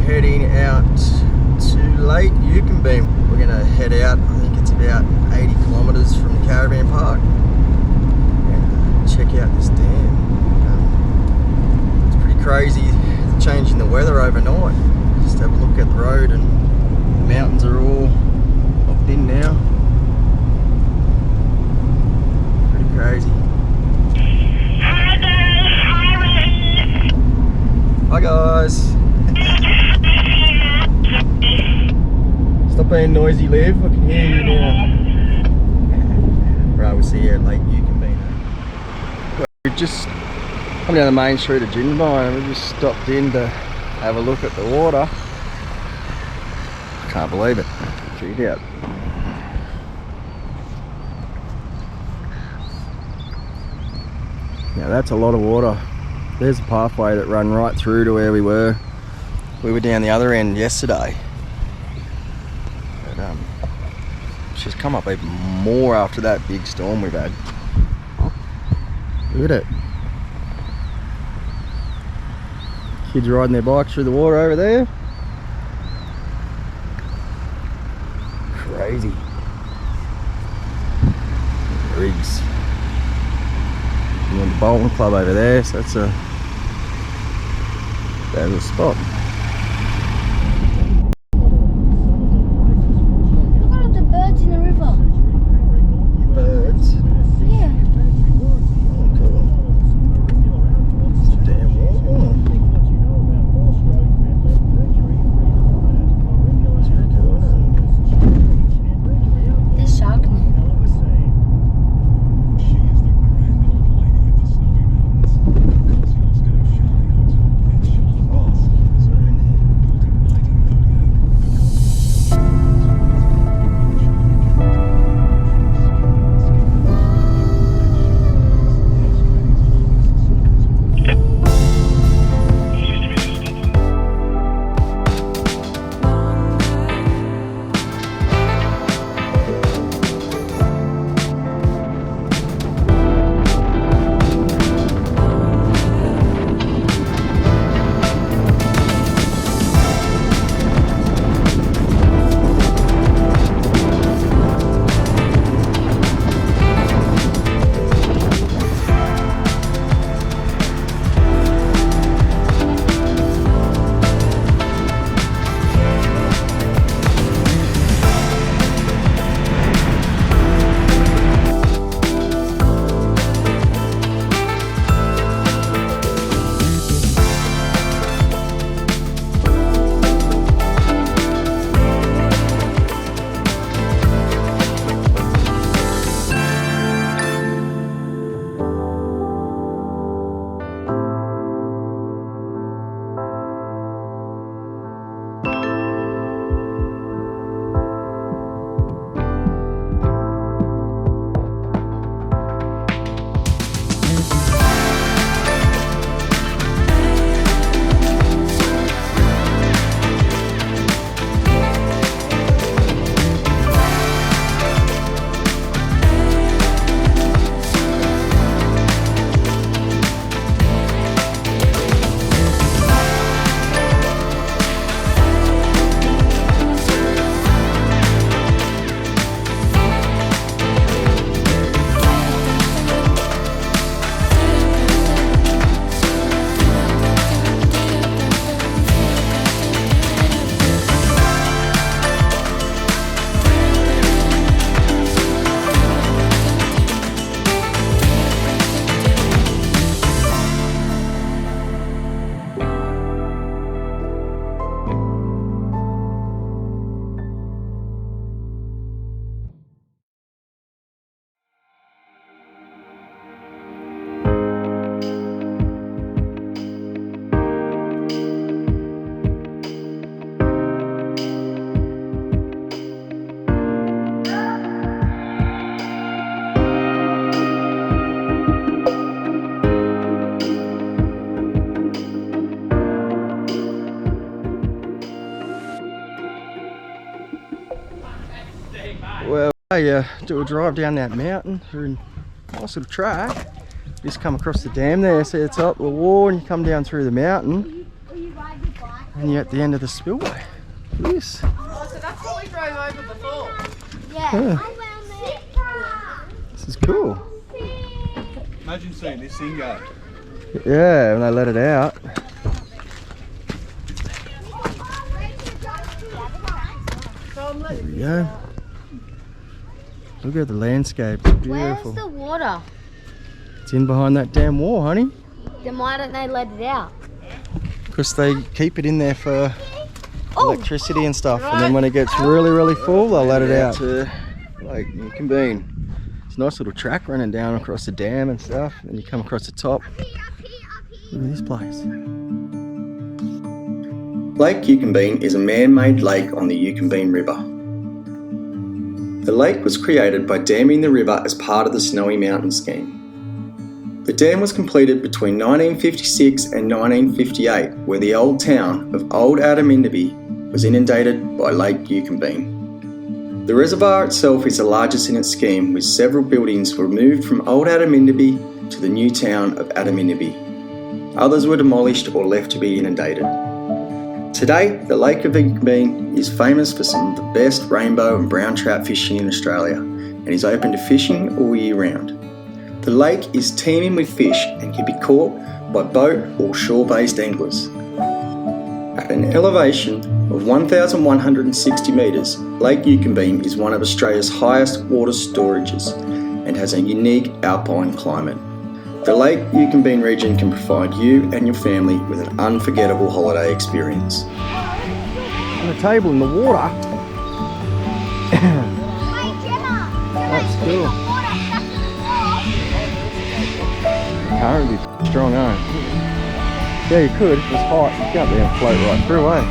heading out to Lake Eucumbene. We're going to head out, I think it's about 80 kilometres from the caravan park, and check out this dam. It's pretty crazy changing the weather overnight. Just have a look at the road and the mountains are all locked in now. Pretty crazy. Hi guys. Stop being noisy, Liv. I can hear you now. Right, we'll see you at Lake Eucumbene. We've just come down the main street of Eucumbene and we just stopped in to have a look at the water. Can't believe it. Check it out. Now that's a lot of water. There's a pathway that ran right through to where we were. We were down the other end yesterday. But she's come up even more after that big storm we've had. Look at it. Kids riding their bikes through the water over there. Crazy. Rigs. And then the bowling club over there, so that's a spot. Look at all the birds in the river. Birds? Yeah. Oh, cool. It's damn warm. It's pretty cool, isn't it? There's shark now. Well, do a drive down that mountain through a nice little track. Just come across the dam there, see it's up the wall and you come down through the mountain. Will you ride your bike? And you're at the end of the spillway. Look at this. Oh, so that's what we drove over before. Yeah. This is cool. Imagine seeing this thing go. Yeah, when they let it out. There we go. Look at the landscape. It's beautiful. Where's the water? It's in behind that damn wall, honey. Then why don't they let it out? Because they keep it in there for electricity and stuff. And then when it gets really, really full, they'll let it out to Lake Eucumbene. It's a nice little track running down across the dam and stuff. And you come across the top. Look at this place. Lake Eucumbene is a man-made lake on the Eucumbene River. The lake was created by damming the river as part of the Snowy Mountain scheme. The dam was completed between 1956 and 1958, where the old town of Old Adamindaby was inundated by Lake Eucumbene. The reservoir itself is the largest in its scheme, with several buildings were moved from Old Adamindaby to the new town of Adamindaby. Others were demolished or left to be inundated. Today, the Lake of Eucumbene is famous for some of the best rainbow and brown trout fishing in Australia and is open to fishing all year round. The lake is teeming with fish and can be caught by boat or shore-based anglers. At an elevation of 1,160 metres, Lake Eucumbene is one of Australia's highest water storages and has a unique alpine climate. The Lake Eucumbene region can provide you and your family with an unforgettable holiday experience. On the table in the water. That's cool. Current would be strong, eh? Yeah, you could. If it was hot, you can't be able to float right through, eh?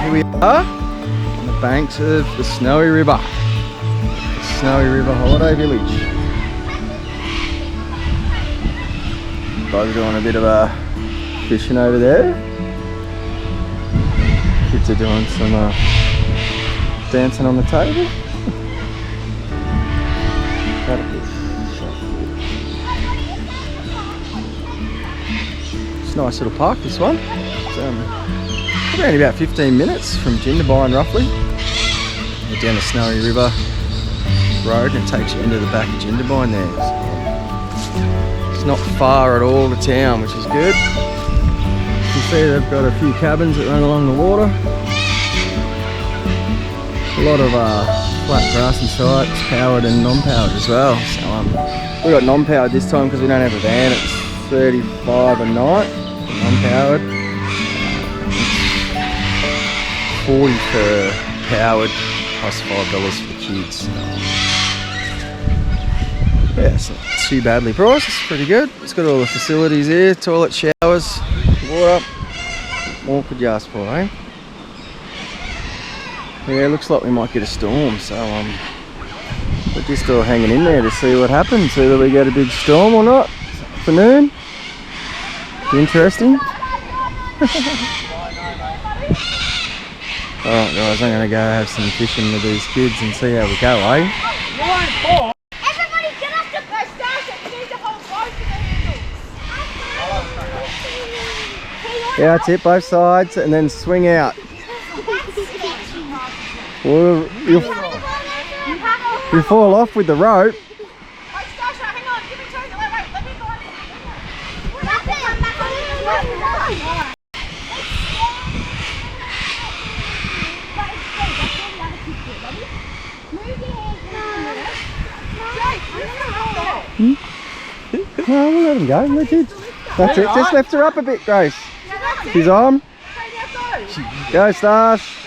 Here we are on the banks of the Snowy River. Snowy River Holiday Village. Guys are doing a bit of fishing over there. Kids are doing some dancing on the table. It's a nice little park, this one. It's probably only about 15 minutes from Jindabyne roughly. We're down the Snowy River road and it takes you into the back of Jindabyne there. So it's not far at all to town, which is good. You can see they've got a few cabins that run along the water. A lot of flat grass and sites, powered and non-powered as well. So we got non-powered this time because we don't have a van. It's $35 a night, non-powered. 40 for powered, plus $5 for the kids. Yeah, it's not too badly priced, it's pretty good. It's got all the facilities here, toilet, showers, water. What could you ask for, eh? Yeah, it looks like we might get a storm, so we're just all hanging in there to see what happens, whether we get a big storm or not. This afternoon. Be interesting. Alright guys, I'm going to go have some fishing with these kids and see how we go, eh? Everybody get off the bus stairs and you need to hold both of the handles. Yeah, that's it, both sides, and then swing out. Well, you fall off with the rope. Hang on, give me two. Wait, let me go on. No, we'll let him go, legit. That's it, just lift her up a bit, Grace. She's on. Go, Stash.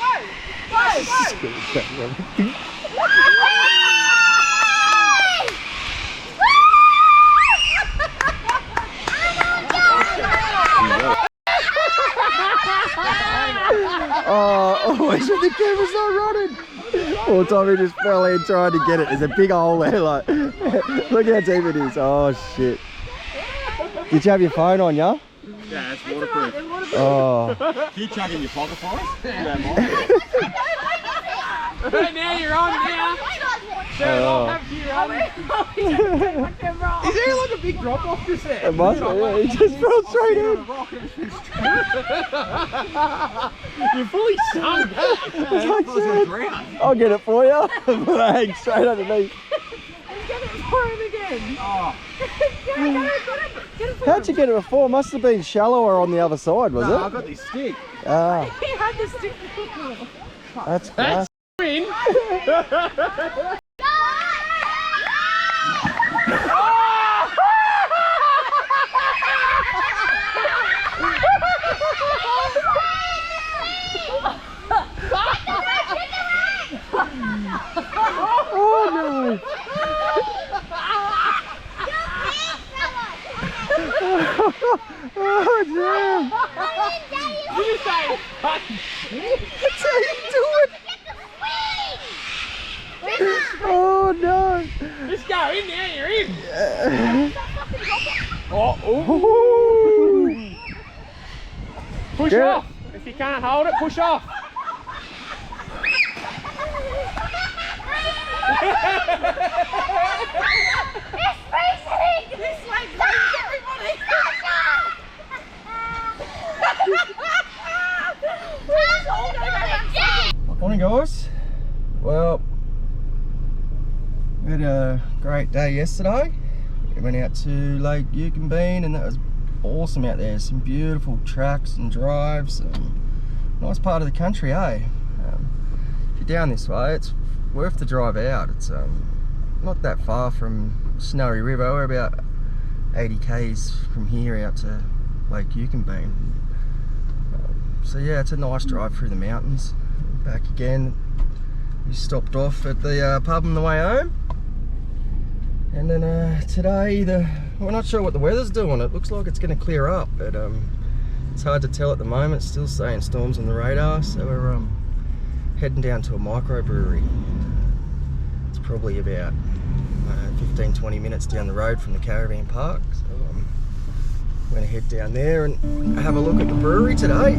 Oh, always when the camera's not running. Poor Tommy just fell in trying to get it. There's a big hole there, like, look how deep it is. Oh shit. Did you have your phone on, yeah? Yeah, it's waterproof. Oh. Can you chuck in your pocket for us? Now you're on now. Have you run? Is there like a big drop off just there? It must be, yeah. He just fell straight in. You're fully sunk. I'll get it for you. Hang straight underneath. Get it for him again. Oh, Get it for How'd you get it before? Must have been shallower on the other side, was no, I it? got this stick. Ah, He had the stick before. that's class. Win. Oh no! Oh damn! You say That's how you do it! Oh no! just go in there, you're in. Oh, Ooh. push Yeah. off. If you can't hold it, push off. It's freezing! This way, please, everybody! It's all gonna go back. Morning guys. Well, we had a great day yesterday. We went out to Lake Eucumbene and that was awesome out there. Some beautiful tracks and drives. Nice part of the country, eh? If you're down this way, it's worth the drive out. It's not that far from Snowy River. We're about 80 k's from here out to Lake Eucumbene. So yeah, it's a nice drive through the mountains. Back again. We stopped off at the pub on the way home. And then today, we're not sure what the weather's doing. It looks like it's going to clear up, but it's hard to tell at the moment. Still saying storms on the radar, so we're heading down to a microbrewery. It's probably about 15-20 minutes down the road from the caravan park. So I'm going to head down there and have a look at the brewery today.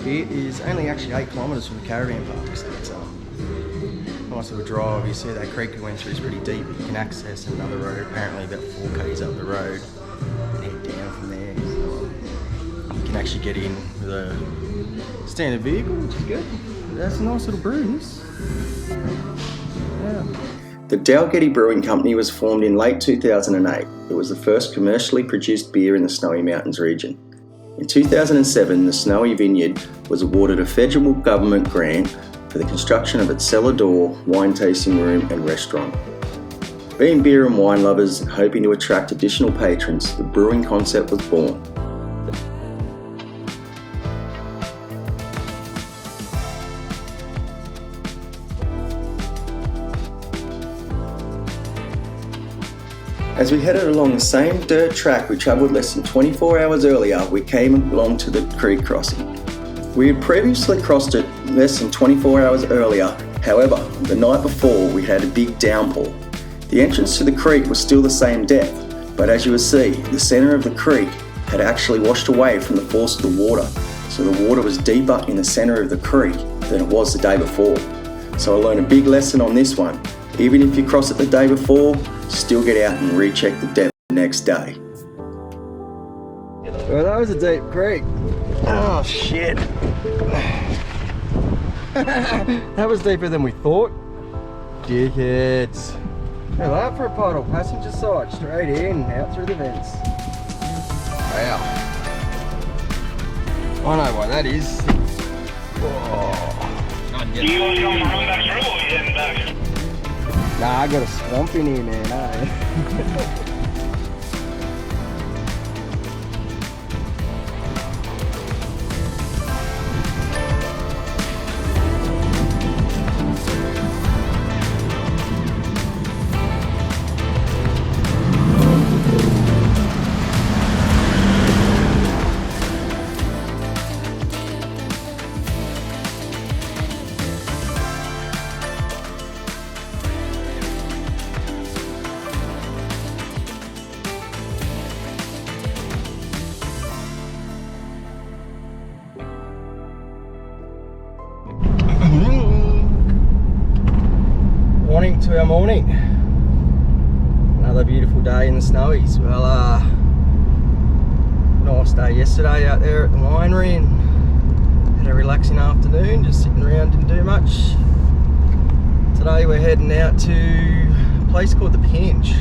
It is only actually 8 kilometres from the caravan park, so it's a nice little drive. You see that creek we went through is pretty deep, but you can access another road, apparently about 4 k's up the road, and head down from there. So, you can actually get in with a standard vehicle, which is good. That's a nice little brew, this. Yeah. The Dalgetty Brewing Company was formed in late 2008. It was the first commercially produced beer in the Snowy Mountains region. In 2007, the Snowy Vineyard was awarded a federal government grant for the construction of its cellar door, wine tasting room and restaurant. Being beer and wine lovers and hoping to attract additional patrons, the brewing concept was born. As we headed along the same dirt track we travelled less than 24 hours earlier, we came along to the creek crossing. We had previously crossed it less than 24 hours earlier, however, the night before we had a big downpour. The entrance to the creek was still the same depth, but as you will see, the centre of the creek had actually washed away from the force of the water, so the water was deeper in the centre of the creek than it was the day before. So I learned a big lesson on this one. Even if you cross it the day before, still get out and recheck the depth the next day. Well, that was a deep creek. Oh shit. That was deeper than we thought. Dickheads. Look at that for a puddle. Passenger side, straight in, out through the vents. Wow. I know why that is. Do you want to come run back through or are you heading back? Nah, I got a swamp in here, man, eh? Morning to our morning. Another beautiful day in the Snowies. Well, nice day yesterday out there at the winery and had a relaxing afternoon, just sitting around, didn't do much. Today we're heading out to a place called the Pinch.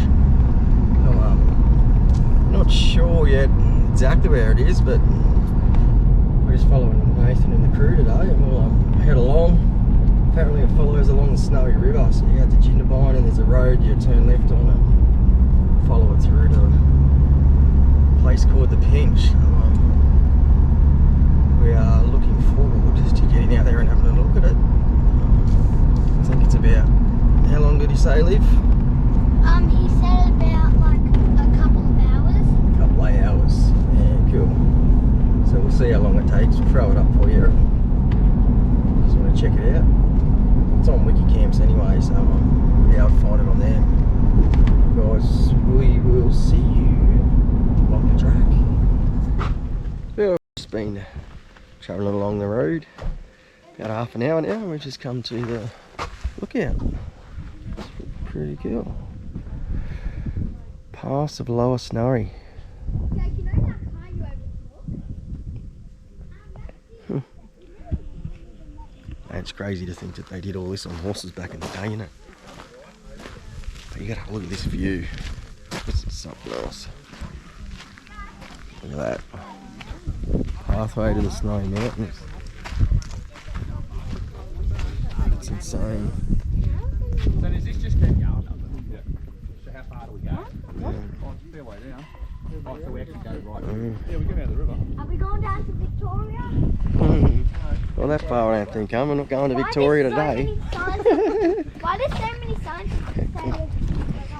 Not sure yet exactly where it is, but we're just following Nathan and the crew today and we'll head along. Apparently it follows along the Snowy River, so you go to Eucumbene and there's a road, you turn left on it, follow it through to a place called the Pinch. We are looking forward to getting out there and having a look at it. I think it's about, how long did he say, Liv? He said about like a couple of hours. A couple of hours, yeah, cool. So we'll see how long it takes, we'll throw it up for you. Just want to check it out. It's on Wikicamps anyway, so we'll be able to find it on there. Guys, we will see you along the track. Well, we've just been travelling along the road about half an hour now, and we've just come to the lookout. It's pretty cool. Pass of Lower Snowy. Jake, you know that car you overtook? And it's crazy to think that they did all this on horses back in the day, innit? But you gotta look at this view. This is something else. Look at that. Pathway to the Snowy Mountains. It's insane. So does this just keep going? Yeah. So how far do we go? Yeah. Oh, it's a fair way down. Oh, so we actually go right. Yeah, we go down the river. Are we going down to Victoria? Well, that far I don't think I'm not going to Victoria today. Why there's so many signs that say we're going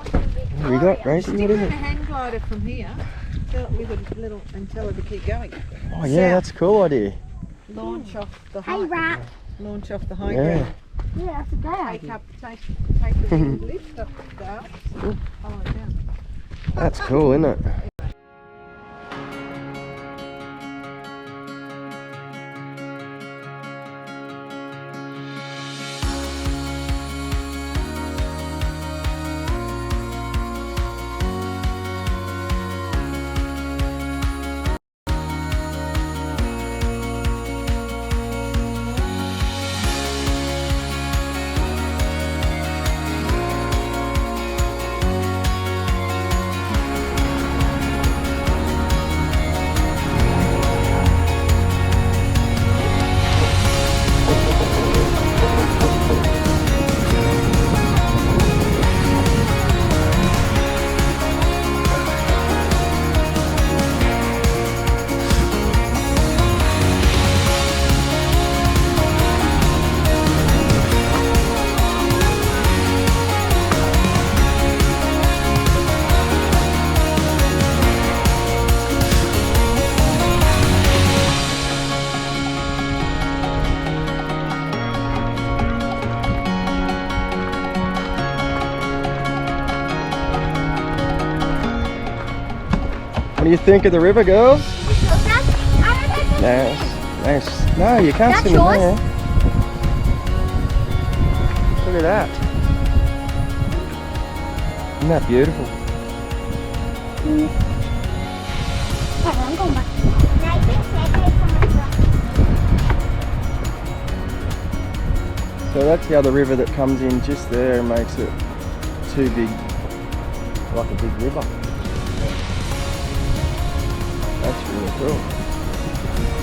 to What have you got, Gracie? What is A it? hang glider from here, fill it with a little and tell her to keep going. Oh yeah, that's a cool idea. Launch off the Hey, high. rat. Launch off the high Yeah. ground. Yeah, that's a good Take idea. up, take the lift up the Alps. Follow it down. That's cool, isn't it? do you think of the river, girls? That's, No, you can't That's swim in yours? there. Look at that. Isn't that beautiful? I'm going back. So that's the other river that comes in just there and makes it too big, like a big river. That's really cool.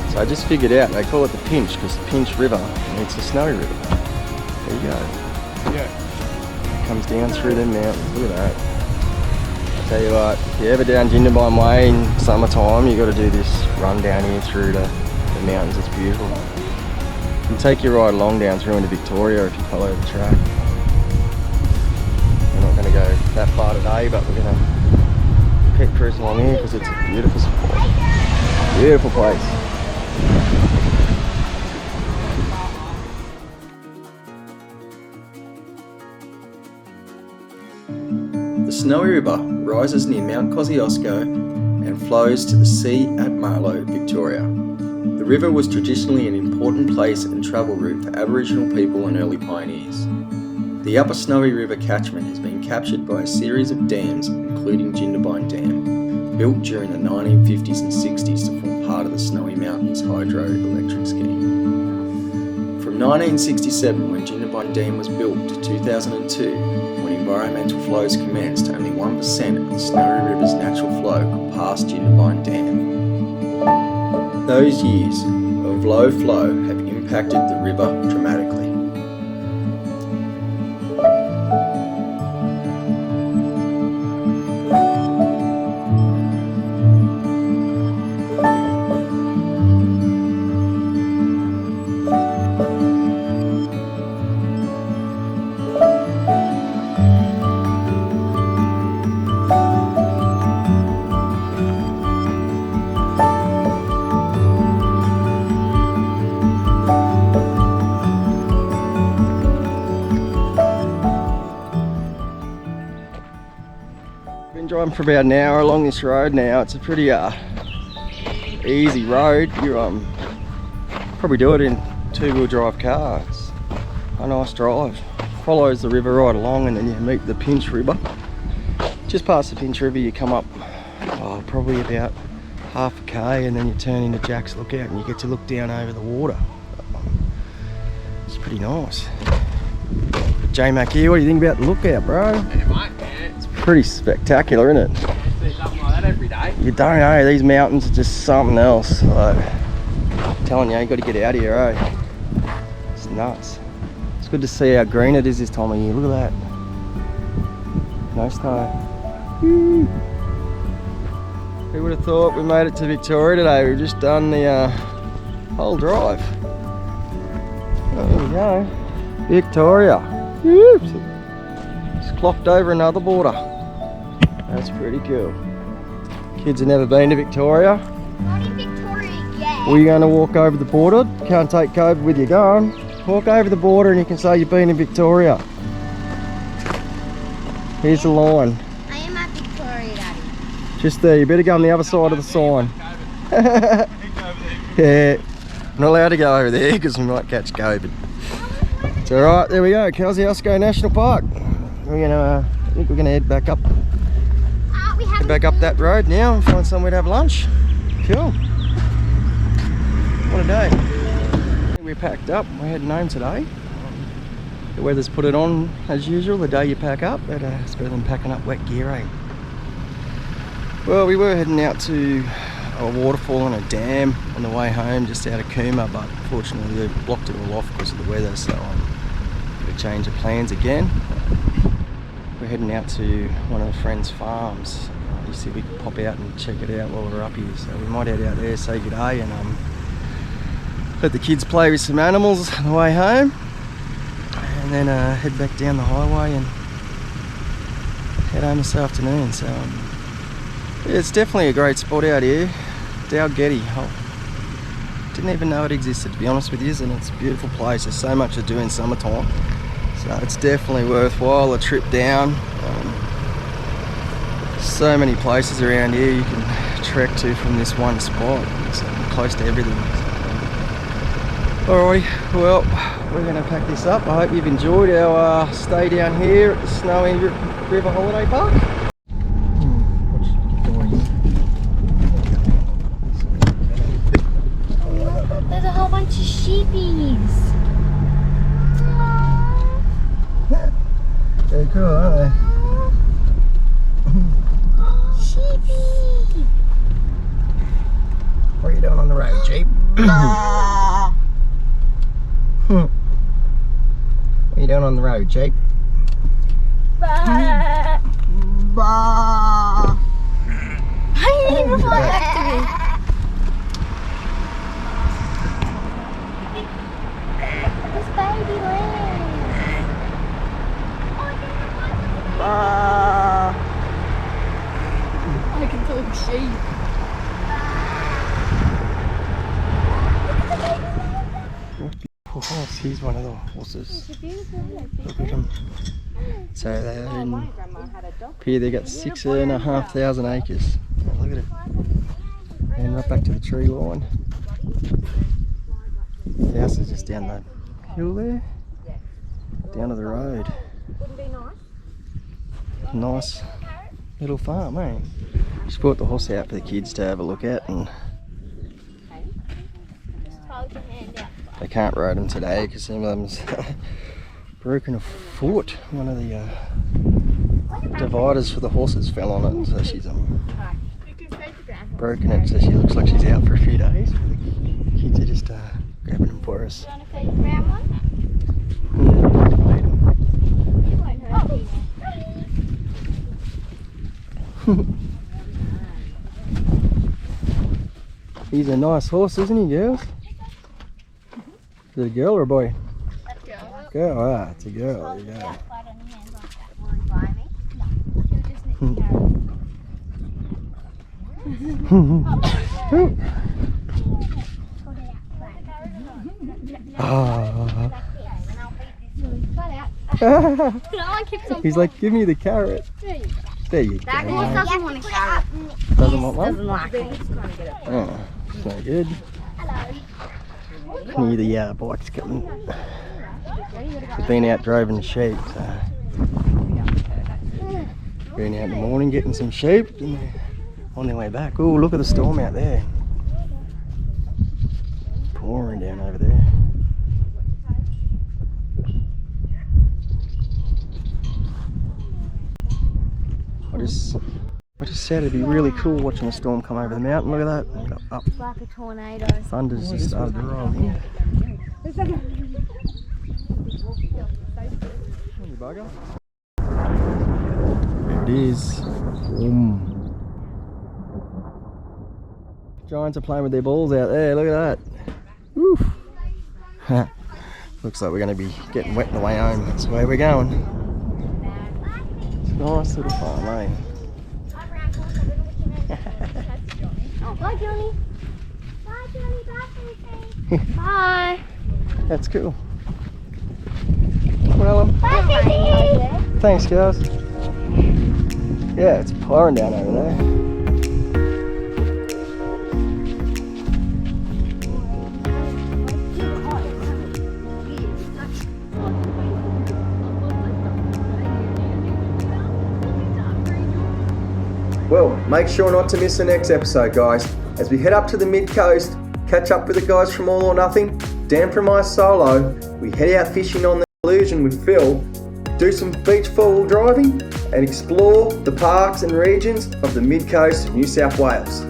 So I just figured out they call it the Pinch because the Pinch River, and it's a snowy river. There you go. Yeah. It comes down through the mountains. Look at that. I tell you what, if you're ever down Eucumbene Way in summertime, you got to do this run down here through the mountains. It's beautiful. You can take your ride along down through into Victoria if you follow the track. We're not going to go that far today, but we're going to keep cruising along here because it's a beautiful spot. Beautiful place. The Snowy River rises near Mount Kosciuszko and flows to the sea at Marlow, Victoria. The river was traditionally an important place and travel route for Aboriginal people and early pioneers. The Upper Snowy River catchment has been captured by a series of dams, including Eucumbene Dam, built during the 1950s and 60s to form part of the Snowy Mountains hydroelectric scheme. From 1967, when Eucumbene Dam was built, to 2002, when environmental flows commenced, only 1% of the Snowy River's natural flow could pass Eucumbene Dam. Those years of low flow have impacted the river dramatically. Been driving for about an hour along this road now. It's a pretty easy road. You probably do it in two-wheel drive car. It's a nice drive. Follows the river right along and then you meet the Pinch River. Just past the Pinch River you come up probably about half a k and then you turn into Jack's Lookout and you get to look down over the water. It's pretty nice. J-Mac here, what do you think about the lookout, bro? Yeah, mate, yeah. It's pretty spectacular, isn't it? See something like that every day. You don't know, these mountains are just something else. Like, I'm telling you, you got to get out of here, eh? It's nuts. It's good to see how green it is this time of year. Look at that. No snow. Woo. Who would have thought we made it to Victoria today? We've just done the whole drive. There we go. Victoria. Woo. Just clocked over another border. That's pretty cool. Kids have never been to Victoria. Not in Victoria yet. Well, you're going to walk over the border. Can't take COVID with you. Go on. Walk over the border and you can say you've been in Victoria. Here's the line. I am at Victoria, Daddy. Just there. You better go on the other side of the sign. Yeah. I'm not allowed to go over there because we might catch COVID. It's alright. There we go. Kosciuszko National Park. We're gonna, I think we're gonna head back up. We have Back up that road now and find somewhere to have lunch. Cool. What a day. We're packed up. We're heading home today. The weather's put it on as usual the day you pack up, but it's better than packing up wet gear, eh? Well, we were heading out to a waterfall and a dam on the way home just out of Cooma, but unfortunately they blocked it all off because of the weather, so we've changed the plans again. We're heading out to one of the friends' farms. You see if we could pop out and check it out while we're up here. So we might head out there, say good day, and let the kids play with some animals on the way home. And then head back down the highway and head home this afternoon. So yeah, it's definitely a great spot out here. Dalgetty. I didn't even know it existed, to be honest with you, and it's a beautiful place. There's so much to do in summertime. So it's definitely worthwhile a trip down. So many places around here you can trek to from this one spot. It's close to everything. Alrighty, well, we're going to pack this up. I hope you've enjoyed our stay down here at the Snowy River Holiday Park. There's a whole bunch of sheepies. They're cool, aren't they? Sheepy. What are you doing on the road, Jeep? What are you doing on the road, Jeep? I didn't even fly back to me. This baby lamb. I can talk sheep. Beautiful horse. He's one of the horses. Look at him. So they're in, My grandma had a dog. here they got 6,500 acres. Look at it. And right back to the tree line. The house is just down the hill there. Down to the road. Wouldn't be nice. Nice little farm, eh? Just brought the horse out for the kids to have a look at, and Hold your hand out. they can't ride them today because some of them's broken a foot. One of the dividers for the horses fell on it, so she's broken it, so she looks like she's out for a few days. The kids are just grabbing them for us. Do you want to feed the brown one? Feed 'em. It won't hurt you. He's a nice horse, isn't he, girls? Is it a girl or a boy? Let's go. Girl, ah, it's a girl. There you go. Flat on your hands like that. Will you buy me? No. You'll just need to carry Ah. He's like, give me the carrot. There you go. That horse doesn't want a carrot. Doesn't want one? Doesn't like it. Oh, it's no good. Near the bike's coming. We've been out driving sheep, so. Been out in the morning getting some sheep and they're on their way back. Oh, look at the storm out there. Pouring down over there. I just said it'd be really cool watching the storm come over the mountain. Look at that. Look up. like a tornado. Thunder's just started to roll in. You bugger. There it is. Boom. Giants are playing with their balls out there. Look at that. Woo. Looks like we're going to be getting wet on the way home. That's the way we're going. It's a nice little farm, eh? Bye, Johnny. Bye, Johnny. Bye, Fifi. Bye. That's cool. Well, Bye, Fifi. thanks, guys. Yeah, it's pouring down over there. Well, make sure not to miss the next episode, guys. As we head up to the mid-coast, catch up with the guys from All or Nothing, Dan from My Solo, we head out fishing on the Illusion with Phil, do some beach four-wheel driving, and explore the parks and regions of the mid-coast of New South Wales.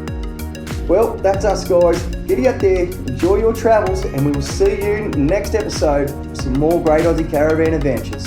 Well, that's us, guys. Get out there, enjoy your travels, and we will see you in the next episode for some more great Aussie caravan adventures.